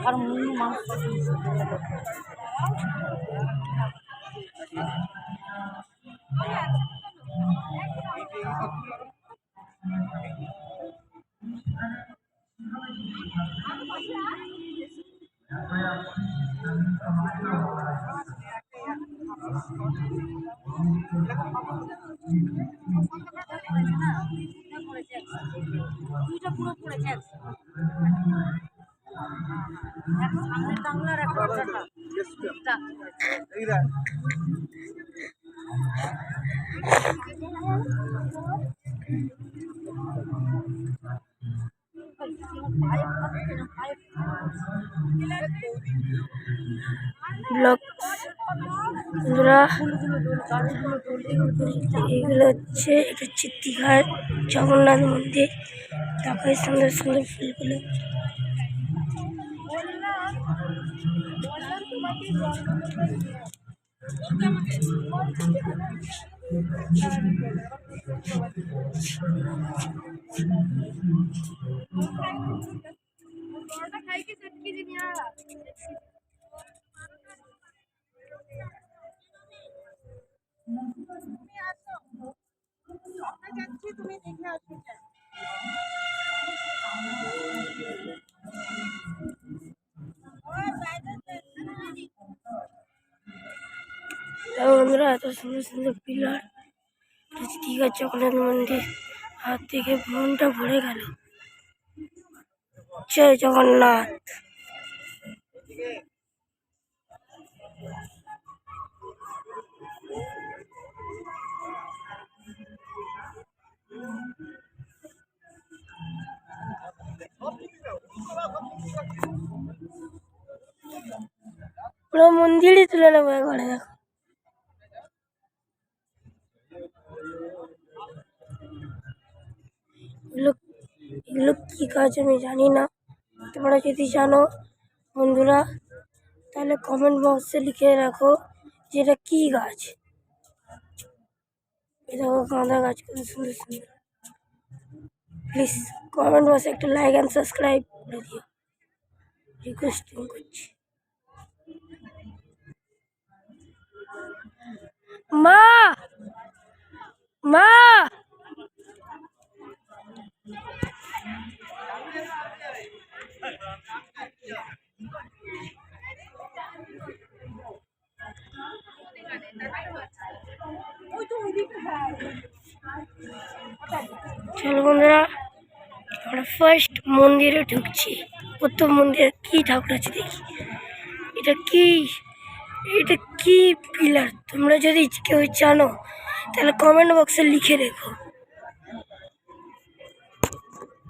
আর মাংস দুইটা পুরো পড়েছে সামনের টাংলার একটা বন্ধুরা এগুলো হচ্ছে এটা হচ্ছে দীঘার জগন্নাথ মন্দির। দেখো সুন্দর সুন্দর ফুলগুলো। তুমি দেখে আসো বন্ধুরা এত সুন্দর সুন্দর পিলার, দীঘার জগন্নাথ মন্দির, হাত থেকে মনটা ভরে গেল। জয় জগন্নাথ। পুরো মন্দিরই তুলে নেবো একবারে। দেখো এগুলো কি কাজ আমি জানি না, তোমরা যদি জানো বন্ধুরা তাহলে কমেন্ট বক্সে লিখে রাখো যে এটা কি গাছ। দেখো গাঁদা গাছ কত সুন্দর সুন্দর। প্লিজ কমেন্ট বক্সে একটা লাইক অ্যান্ড সাবস্ক্রাইব করে দিও, রিকোয়েস্টিং করছি। মা মা চলো বন্ধুরা আমরা ফার্স্ট মন্দিরে ঢুকছি। প্রথম মন্দিরে কি ঠাকুর আছে দেখি। এটা কি পিলার, তোমরা যদি কেউ জানো তাহলে কমেন্ট বক্সে লিখে রেখো।